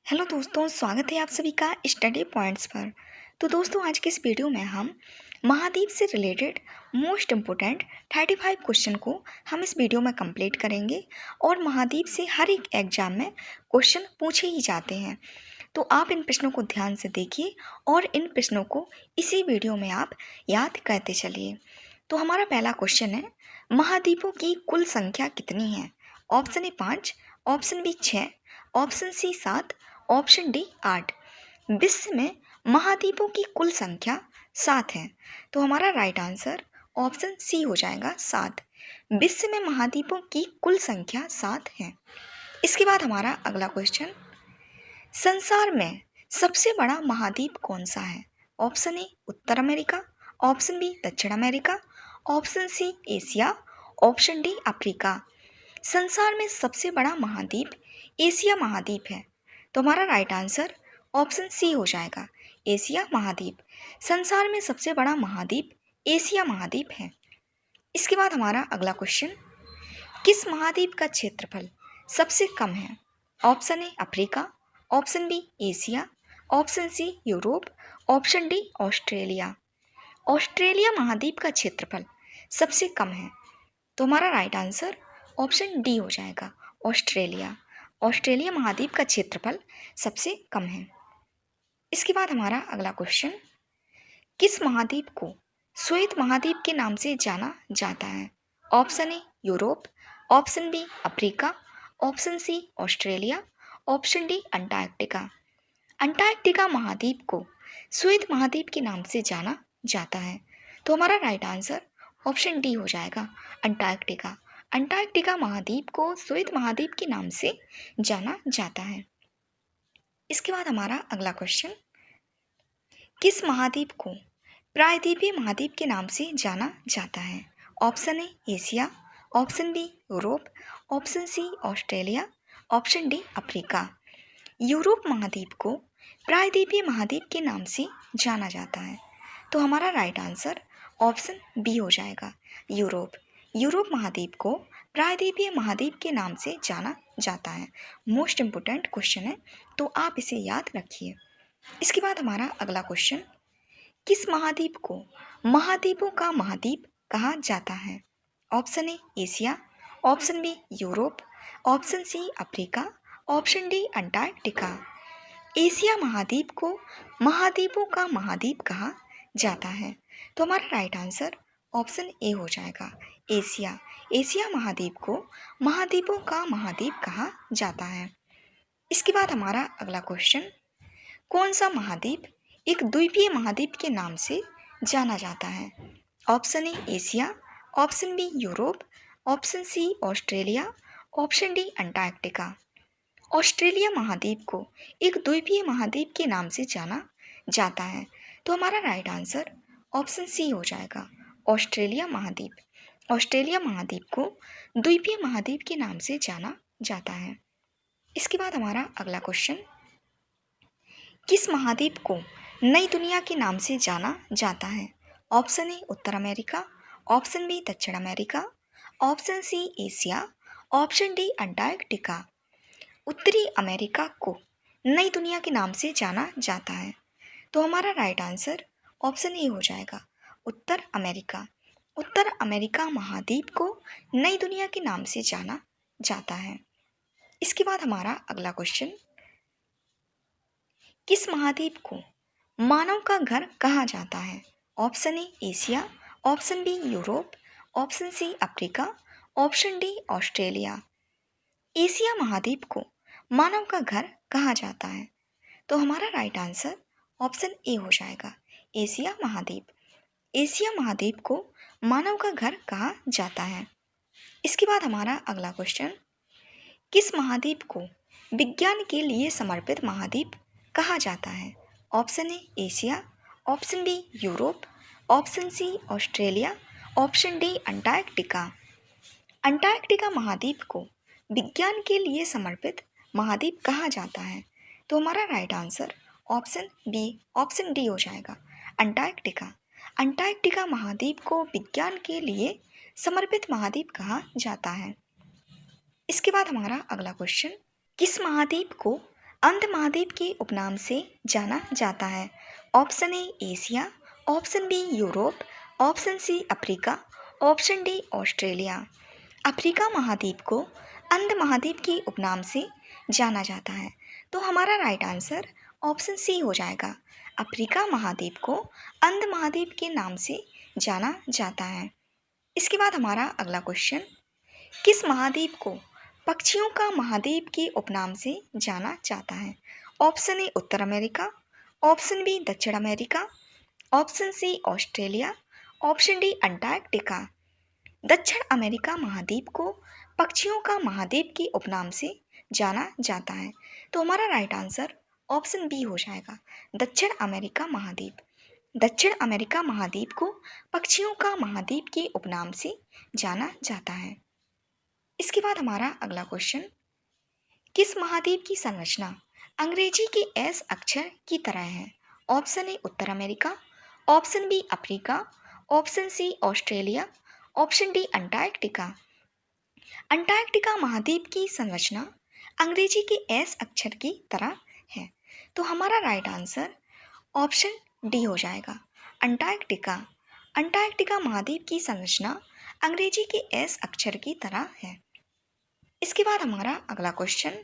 Hello दोस्तों, स्वागत है आप सभी का स्टडी पॉइंट्स पर। तो दोस्तों, आज के इस वीडियो में हम महाद्वीप से रिलेटेड मोस्ट इम्पोर्टेंट 35 क्वेश्चन को हम इस वीडियो में कंप्लीट करेंगे। और महाद्वीप से हर एक एग्जाम में क्वेश्चन पूछे ही जाते हैं, तो आप इन प्रश्नों को ध्यान से देखिए और इन प्रश्नों को इसी वीडियो में आप याद करते चलिए। तो हमारा पहला क्वेश्चन है, महाद्वीपों की कुल संख्या कितनी है? Option A 5, option B 6, option C 7, option D 8। विश्व में महाद्वीपों की कुल संख्या 7 है, तो हमारा राइट आंसर ऑप्शन सी हो जाएगा 7। विश्व में महाद्वीपों की कुल संख्या 7 है। इसके बाद हमारा अगला क्वेश्चन, संसार में सबसे बड़ा महाद्वीप कौन सा है? ऑप्शन ए उत्तर अमेरिका, ऑप्शन बी दक्षिण America, option C Asia, option D Africa. संसार में सबसे बड़ा महाद्वीप एशिया महाद्वीप है, तो हमारा राइट आंसर ऑप्शन सी हो जाएगा, एशिया महाद्वीप। संसार में सबसे बड़ा महाद्वीप एशिया महाद्वीप है। इसके बाद हमारा अगला क्वेश्चन, किस महाद्वीप का क्षेत्रफल सबसे कम है? Option A Africa, option B Asia, option C Europe, option D Australia. Australia महाद्वीप का क्षेत्रफल सबसे कम है, तो हमारा राइट आंसर ऑप्शन डी हो जाएगा, ऑस्ट्रेलिया। ऑस्ट्रेलिया महाद्वीप का क्षेत्रफल सबसे कम है। इसके बाद हमारा अगला क्वेश्चन, किस महाद्वीप को श्वेत महाद्वीप के नाम से जाना जाता है? Option A Europe, option B Africa, option C Australia, option D Antarctica. Antarctica महाद्वीप को श्वेत महाद्वीप के नाम से जाना जाता है, तो हमारा राइट आंसर ऑप्शन डी हो जाएगा, अंटार्कटिका। अंटार्कटिका महाद्वीप को श्वेत महाद्वीप के नाम से जाना जाता है। इसके बाद हमारा अगला क्वेश्चन, किस महाद्वीप को प्रायद्वीपीय महाद्वीप के नाम से जाना जाता है? Option A Asia, option B Europe, option C Australia, option D Africa. Europe महाद्वीप को प्रायद्वीपीय महाद्वीप के नाम से जाना जाता है, तो हमारा राइट आंसर ऑप्शन बी हो जाएगा, यूरोप। यूरोप महाद्वीप को प्रायद्वीपीय महाद्वीप के नाम से जाना जाता है। मोस्ट इम्पोर्टेंट क्वेश्चन है, तो आप इसे याद रखिए। इसके बाद हमारा अगला क्वेश्चन, किस महाद्वीप को महाद्वीपों का महाद्वीप कहा जाता है? Option A Asia, option B Europe, option C Africa, option D Antarctica. Asia महाद्वीप को महाद्वीपों का महाद्वीप कहा जाता है, तो हमारा राइट आंसर ऑप्शन ए हो जाएगा, एशिया। एशिया महाद्वीप को महाद्वीपों का महाद्वीप कहा जाता है। इसके बाद हमारा अगला क्वेश्चन, कौन सा महाद्वीप एक द्वीपीय महाद्वीप के नाम से जाना जाता है? Option A Asia, option B Europe, option C Australia, option D Antarctica. Australia महाद्वीप को एक द्वीपीय महाद्वीप के नाम से जाना जाता है, तो हमारा राइट आंसर ऑप्शन सी हो जाएगा, ऑस्ट्रेलिया महाद्वीप। ऑस्ट्रेलिया महाद्वीप को द्वीपीय महाद्वीप के नाम से जाना जाता है। इसके बाद हमारा अगला क्वेश्चन, किस महाद्वीप को नई दुनिया के नाम से जाना जाता है? ऑप्शन ए उत्तर अमेरिका, ऑप्शन बी दक्षिण America, option C Asia, option D Antarctica. उत्तरी अमेरिका को नई दुनिया के नाम से जाना जाता है, तो हमारा राइट आंसर ऑप्शन ए हो जाएगा, उत्तर अमेरिका। उत्तर अमेरिका महाद्वीप को नई दुनिया के नाम से जाना जाता है। इसके बाद हमारा अगला क्वेश्चन, किस महाद्वीप को मानव का घर कहा जाता है? Option A Asia, option B Europe, option C Africa, option D Australia. Asia महाद्वीप को मानव का घर कहा जाता है, तो हमारा राइट आंसर ऑप्शन ए हो जाएगा, एशिया महाद्वीप। एशिया महाद्वीप को मानव का घर कहा जाता है। इसके बाद हमारा अगला क्वेश्चन, किस महाद्वीप को विज्ञान के लिए समर्पित महाद्वीप कहा जाता है? Option A Asia, option B Europe, option C Australia, option D Antarctica. Antarctica महाद्वीप को विज्ञान के लिए समर्पित महाद्वीप कहा जाता है, तो हमारा right answer option B, option D हो जाएगा, अंटार्कटिका। अंटार्कटिका महाद्वीप को विज्ञान के लिए समर्पित महाद्वीप कहा जाता है। इसके बाद हमारा अगला क्वेश्चन, किस महाद्वीप को अंध महाद्वीप के उपनाम से जाना जाता है? Option A Asia, option B Europe, option C Africa, option D Australia. Africa महाद्वीप को अंध महाद्वीप के उपनाम से जाना जाता है, तो हमारा राइट आंसर ऑप्शन सी हो जाएगा। अफ्रीका महाद्वीप को अंध महाद्वीप के नाम से जाना जाता है। इसके बाद हमारा अगला क्वेश्चन, किस महाद्वीप को पक्षियों का महाद्वीप के उपनाम से जाना जाता है? ऑप्शन ए उत्तर अमेरिका, ऑप्शन बी दक्षिण America, option C Australia, option D Antarctica. दक्षिण अमेरिका महाद्वीप को पक्षियों का महाद्वीप के उपनाम से जाना जाता है, तो हमारा राइट आंसर ऑप्शन बी हो जाएगा, दक्षिण अमेरिका महाद्वीप। दक्षिण अमेरिका महाद्वीप को पक्षियों का महाद्वीप के उपनाम से जाना जाता है। इसके बाद हमारा अगला क्वेश्चन, किस महाद्वीप की संरचना अंग्रेजी के एस अक्षर की तरह है? ऑप्शन ए उत्तर America, option B Africa, option C Australia, option D Antarctica. Antarctica महाद्वीप की संरचना अंग्रेजी के एस अक्षर की तरह है, तो हमारा राइट आंसर ऑप्शन डी हो जाएगा, अंटार्कटिका। अंटार्कटिका महाद्वीप की संरचना अंग्रेजी के एस अक्षर की तरह है। इसके बाद हमारा अगला क्वेश्चन,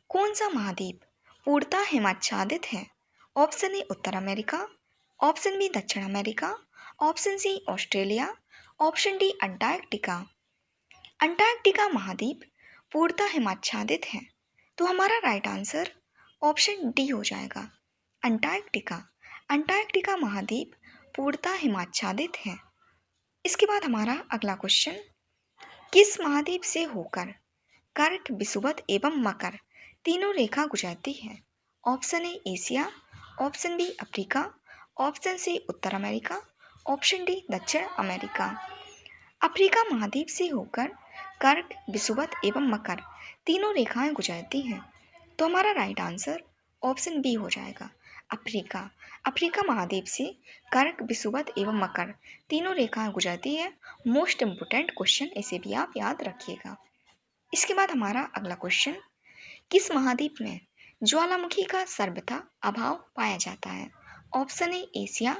कौन सा महाद्वीप पूर्णतः हिमाच्छादित है? ऑप्शन ए उत्तर अमेरिका, ऑप्शन बी दक्षिण America, option C Australia, option D Antarctica. Antarctica महाद्वीप पूर्णतः हिमाच्छादित है, तो हमारा राइट आंसर ऑप्शन डी हो जाएगा, अंटार्कटिका। अंटार्कटिका महाद्वीप पूर्णतः हिमाच्छादित है। इसके बाद हमारा अगला क्वेश्चन, किस महाद्वीप से होकर कर्क, विषुवत एवं मकर तीनों रेखा गुजरती है? Option A Asia, option B Africa, option C उत्तर अमेरिका, ऑप्शन डी दक्षिण अमेरिका। अफ्रीका महाद्वीप से होकर कर्क, विषुवत एवं मकर तीनों रेखाएं गुजरती हैं, तो हमारा राइट आंसर ऑप्शन बी हो जाएगा, अफ्रीका। अफ्रीका महाद्वीप से कर्क, विषुवत एवं मकर तीनों रेखाएं गुजरती है। मोस्ट इम्पोर्टेंट क्वेश्चन, इसे भी आप याद रखिएगा। इसके बाद हमारा अगला क्वेश्चन, किस महाद्वीप में ज्वालामुखी का सर्वथा अभाव पाया जाता है? Option A Asia,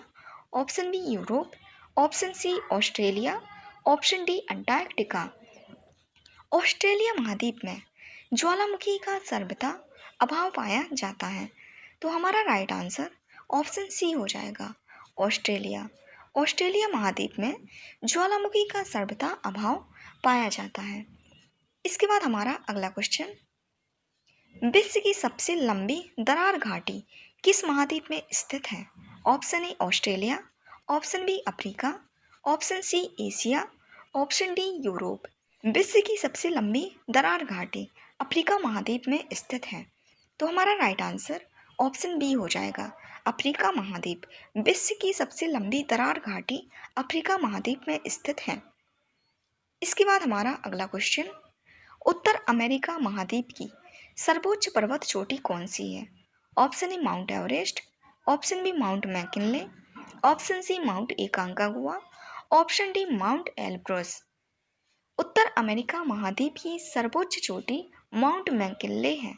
option B Europe, option C Australia, option D Antarctica. Australia महाद्वीप में ज्वालामुखी का सर्वथा अभाव पाया जाता है, तो हमारा राइट आंसर ऑप्शन सी हो जाएगा, ऑस्ट्रेलिया। ऑस्ट्रेलिया महाद्वीप में ज्वालामुखी का सर्वथा अभाव पाया जाता है। इसके बाद हमारा अगला क्वेश्चन, विश्व की सबसे लंबी दरार घाटी किस महाद्वीप में स्थित है? Option A Australia, option B Africa, option C Asia, option D Europe. विश्व की सबसे लंबी दरार घाटी अफ्रीका महाद्वीप में स्थित है, तो हमारा राइट आंसर ऑप्शन बी हो जाएगा, अफ्रीका महाद्वीप। विश्व की सबसे लंबी दरार घाटी अफ्रीका महाद्वीप में स्थित है। इसके बाद हमारा अगला क्वेश्चन, उत्तर अमेरिका महाद्वीप की सर्वोच्च पर्वत चोटी कौन सी है? Option A Mount Everest, option B Mount McKinley, option C Mount Aconcagua, option D Mount Elbrus. उत्तर अमेरिका महाद्वीप की सर्वोच्च चोटी माउंट मैकिनले है,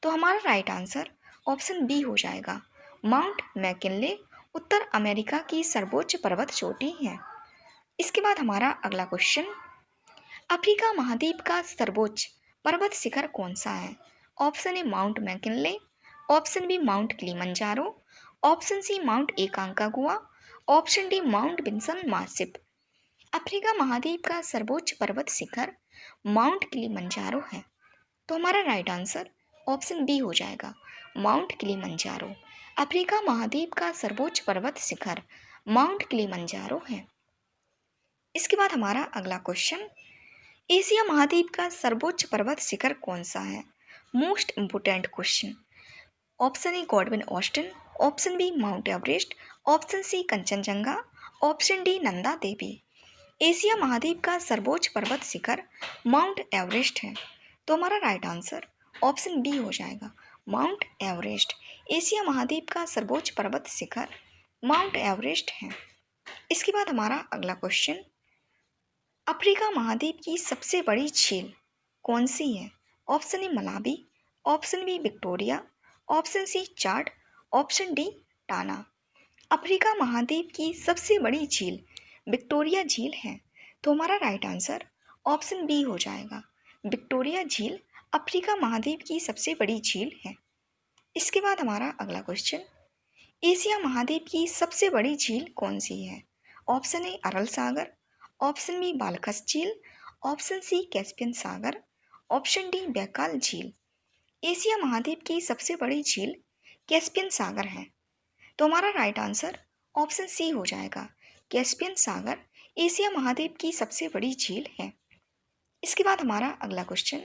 तो हमारा राइट आंसर ऑप्शन बी हो जाएगा, माउंट मैकिनले उत्तर अमेरिका की सर्वोच्च पर्वत चोटी है। इसके बाद हमारा अगला क्वेश्चन, अफ्रीका महाद्वीप का सर्वोच्च पर्वत शिखर कौन सा है? Option A Mount McKinley, option B Mount Kilimanjaro, option C Mount Aconcagua, option D Mount Vinson Massif. Africa महाद्वीप का सर्वोच्च पर्वत शिखर माउंट किलिमंजारो है, तो हमारा राइट आंसर ऑप्शन बी हो जाएगा, माउंट किलिमंजारो। अफ्रीका महाद्वीप का सर्वोच्च पर्वत शिखर माउंट किलिमंजारो है। इसके बाद हमारा अगला क्वेश्चन, एशिया महाद्वीप का सर्वोच्च पर्वत शिखर कौन सा है? Most important question. Option A Godwin Austen, option B Mount Everest, option C Kanchenjunga, option D Nanda Devi. Asia महाद्वीप का सर्वोच्च पर्वत शिखर माउंट एवरेस्ट है, तो हमारा राइट आंसर ऑप्शन बी हो जाएगा, माउंट एवरेस्ट। एशिया महाद्वीप का सर्वोच्च पर्वत शिखर माउंट एवरेस्ट है। इसके बाद हमारा अगला क्वेश्चन, अफ्रीका महाद्वीप की सबसे बड़ी झील कौन सी है? Option A Malawi, option B Victoria, option C Chad, option D Tana. Africa महाद्वीप की सबसे बड़ी झील विक्टोरिया झील है, तो हमारा राइट आंसर ऑप्शन बी हो जाएगा। विक्टोरिया झील अफ्रीका महाद्वीप की सबसे बड़ी झील है। इसके बाद हमारा अगला क्वेश्चन, एशिया महाद्वीप की सबसे बड़ी झील कौन सी है? ऑप्शन ए अरल सागर, ऑप्शन बी बालखस झील, ऑप्शन सी कैस्पियन सागर, ऑप्शन डी बैकाल झील। एशिया महाद्वीप की सबसे बड़ी झील कैस्पियन सागर है, तो हमारा राइट आंसर ऑप्शन सी हो जाएगा। कैस्पियन सागर एशिया महाद्वीप की सबसे बड़ी झील है। इसके बाद हमारा अगला क्वेश्चन,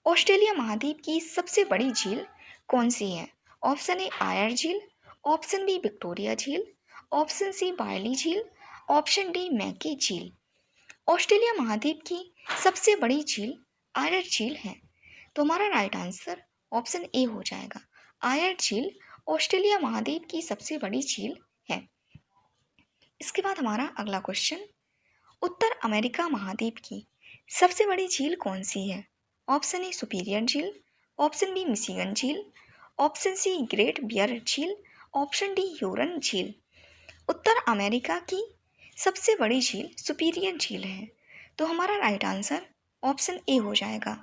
ऑस्ट्रेलिया महाद्वीप की सबसे बड़ी झील कौन सी है? ऑप्शन ए आयर झील, ऑप्शन बी विक्टोरिया झील, ऑप्शन सी बायली झील, ऑप्शन डी मैके झील। ऑस्ट्रेलिया महाद्वीप की सबसे बड़ी झील आयर झील है, तो हमारा राइट आंसर ऑप्शन ए हो जाएगा। आयर झील ऑस्ट्रेलिया महाद्वीप की सबसे बड़ी झील है। इसके बाद हमारा अगला क्वेश्चन, उत्तर अमेरिका महाद्वीप की सबसे बड़ी झील कौन सी है? ऑप्शन ए सुपीरियर झील, ऑप्शन बी मिशिगन झील, ऑप्शन सी ग्रेट बियर झील, ऑप्शन डी ह्यूरन झील। उत्तर अमेरिका की सबसे बड़ी झील सुपीरियर झील है, तो हमारा राइट आंसर ऑप्शन ए हो जाएगा।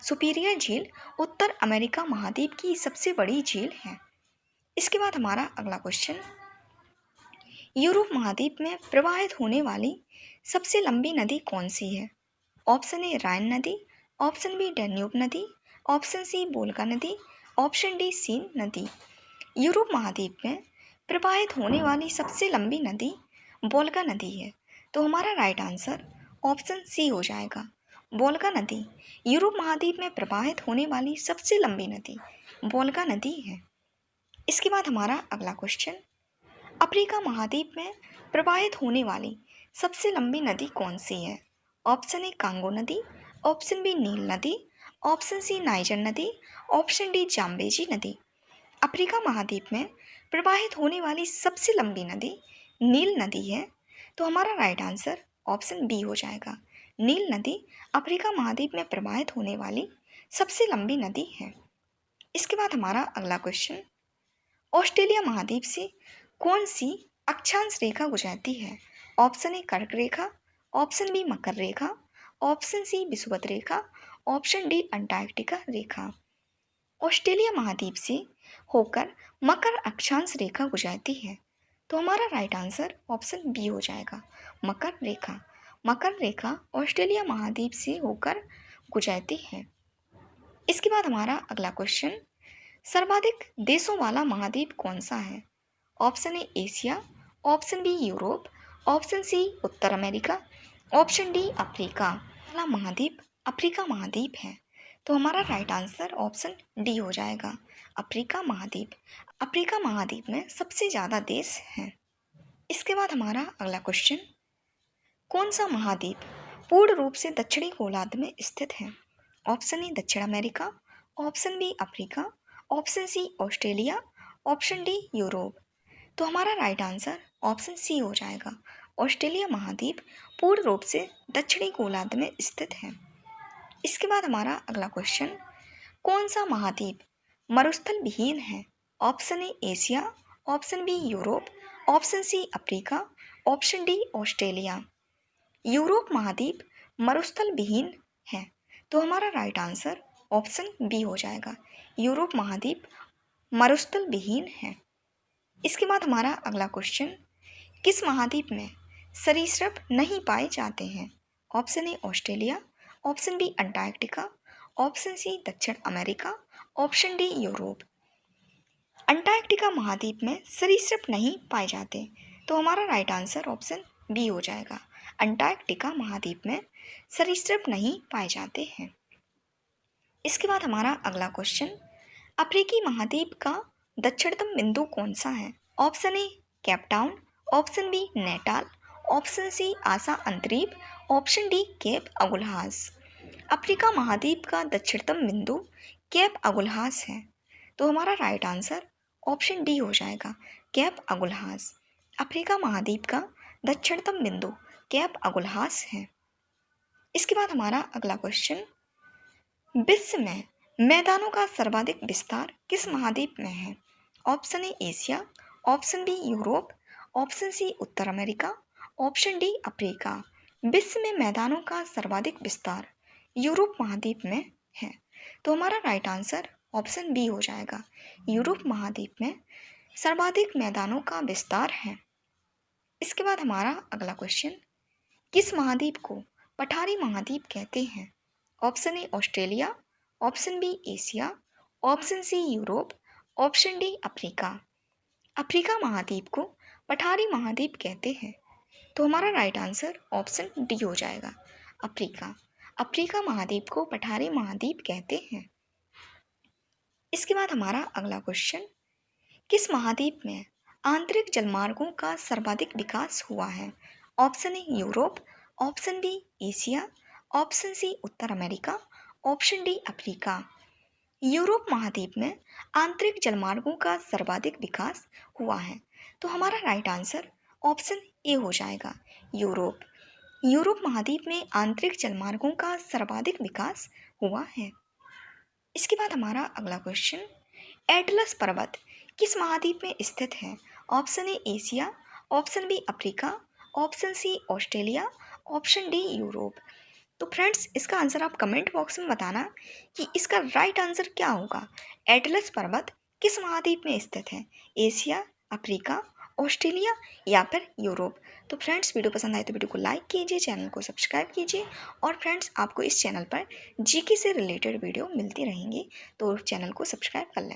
सुपीरियर झील उत्तर अमेरिका महाद्वीप की सबसे बड़ी झील है। इसके बाद हमारा अगला क्वेश्चन, यूरोप महाद्वीप में प्रवाहित होने वाली सबसे लंबी नदी कौन सी है? ऑप्शन ए राइन नदी, ऑप्शन बी डैन्यूब नदी, ऑप्शन सी वोल्गा नदी, ऑप्शन डी सीन नदी। यूरोप महाद्वीप में प्रवाहित होने वाली सबसे लंबी नदी वोल्गा नदी है, तो हमारा राइट आंसर ऑप्शन सी हो जाएगा। वोल्गा नदी यूरोप महाद्वीप में प्रवाहित होने वाली सबसे लंबी नदी वोल्गा नदी है। इसके बाद हमारा अगला क्वेश्चन, अफ्रीका महाद्वीप में प्रवाहित होने वाली सबसे लंबी नदी कौन सी है? ऑप्शन ए कांगो नदी, ऑप्शन बी नील नदी, ऑप्शन सी नाइजर नदी, ऑप्शन डी जाम्बेजी नदी। अफ्रीका महाद्वीप में प्रवाहित होने वाली सबसे लंबी नदी नील नदी है, तो हमारा राइट आंसर ऑप्शन बी हो जाएगा। नील नदी अफ्रीका महाद्वीप में प्रवाहित होने वाली सबसे लंबी नदी है। इसके बाद हमारा अगला क्वेश्चन, ऑस्ट्रेलिया महाद्वीप से कौन सी अक्षांश रेखा गुजरती है? ऑप्शन ए कर्क रेखा, ऑप्शन बी मकर रेखा, ऑप्शन सी विषुवत रेखा, ऑप्शन डी अंटार्कटिका रेखा। ऑस्ट्रेलिया महाद्वीप से होकर मकर अक्षांश रेखा गुजरती है, तो हमारा राइट आंसर ऑप्शन बी हो जाएगा। मकर रेखा, मकर रेखा ऑस्ट्रेलिया महाद्वीप से होकर गुजरती है। इसके बाद हमारा अगला क्वेश्चन, सर्वाधिक देशों वाला महाद्वीप कौन सा है? Option A Asia, option B Europe, option C उत्तर अमेरिका, ऑप्शन डी अफ्रीका। वाला महाद्वीप अफ्रीका महाद्वीप है, तो हमारा राइट आंसर ऑप्शन डी हो जाएगा। अफ्रीका महाद्वीप, अफ्रीका महाद्वीप में सबसे ज़्यादा देश हैं। इसके बाद हमारा अगला क्वेश्चन, कौन सा महाद्वीप पूर्ण रूप से दक्षिणी गोलार्ध में स्थित है? ऑप्शन ए दक्षिण America, option B Africa, option C Australia, option D Europe. तो हमारा राइट आंसर ऑप्शन सी हो जाएगा। ऑस्ट्रेलिया महाद्वीप पूर्ण रूप से दक्षिणी गोलार्ध में स्थित है। इसके बाद हमारा अगला क्वेश्चन, कौन सा महाद्वीप मरुस्थल विहीन है? Option A Asia, option B Europe, option C Africa, option D Australia. Europe महाद्वीप मरुस्थल विहीन है, तो हमारा राइट आंसर ऑप्शन बी हो जाएगा। यूरोप महाद्वीप मरुस्थल विहीन है। इसके बाद हमारा अगला क्वेश्चन, किस महाद्वीप में सरीसृप नहीं पाए जाते हैं? Option A Australia, option B Antarctica, option C दक्षिण America, option D Europe. Antarctica महाद्वीप में सरीसृप नहीं पाए जाते, तो हमारा राइट आंसर ऑप्शन बी हो जाएगा। अंटार्कटिका महाद्वीप में सरीसृप नहीं पाए जाते हैं। इसके बाद हमारा अगला क्वेश्चन, अफ्रीकी महाद्वीप का दक्षिणतम बिंदु कौन सा है? Option A Cape Town, option B Natal, option C आसा अंतरीप, option D Cape Agulhas. Africa महाद्वीप का दक्षिणतम बिंदु केप अगुल्हास है, तो हमारा राइट आंसर ऑप्शन डी हो जाएगा। केप अगुल्हास अफ्रीका महाद्वीप का दक्षिणतम बिंदु केप अगुल्हास है। इसके बाद हमारा अगला क्वेश्चन, विश्व में मैदानों का सर्वाधिक विस्तार किस महाद्वीप में है? Option A Asia, option B Europe, option C उत्तर अमेरिका, ऑप्शन डी अफ्रीका। विश्व में मैदानों का सर्वाधिक विस्तार यूरोप महाद्वीप में है। तो हमारा राइट आंसर ऑप्शन बी हो जाएगा। यूरोप महाद्वीप में सर्वाधिक मैदानों का विस्तार है। इसके बाद हमारा अगला क्वेश्चन, किस महाद्वीप को पठारी महाद्वीप कहते हैं? Option A Australia, option B Asia, option C Europe, option D Africa. Africa महाद्वीप को पठारी महाद्वीप कहते हैं। तो हमारा राइट आंसर ऑप्शन डी हो जाएगा, अफ्रीका। अफ्रीका महाद्वीप को पठारी महाद्वीप कहते हैं। इसके बाद हमारा अगला क्वेश्चन, किस महाद्वीप में आंतरिक जलमार्गों का सर्वाधिक विकास हुआ है? Option A Europe, option B Asia, option C उत्तर America, option D Africa. Europe महाद्वीप में आंतरिक जलमार्गों का सर्वाधिक विकास हुआ है। तो हमारा राइट आंसर ऑप्शन ए हो जाएगा, यूरोप। यूरोप महाद्वीप में आंतरिक जलमार्गों का सर्वाधिक विकास हुआ है। इसके बाद हमारा अगला क्वेश्चन, एटलस पर्वत किस महाद्वीप में स्थित है? Option A Asia, option B Africa, option C Australia, option D Europe. तो फ्रेंड्स, इसका आंसर आप कमेंट बॉक्स में बताना कि इसका राइट आंसर क्या होगा। एटलस पर्वत किस महाद्वीप में स्थित है? एशिया, अफ्रीका, ऑस्ट्रेलिया या फिर यूरोप। तो फ्रेंड्स, वीडियो पसंद आए तो वीडियो को लाइक कीजिए, चैनल को सब्सक्राइब कीजिए। और फ्रेंड्स, आपको इस चैनल पर जीके से रिलेटेड वीडियो मिलती रहेंगी, तो चैनल को सब्सक्राइब कर लें।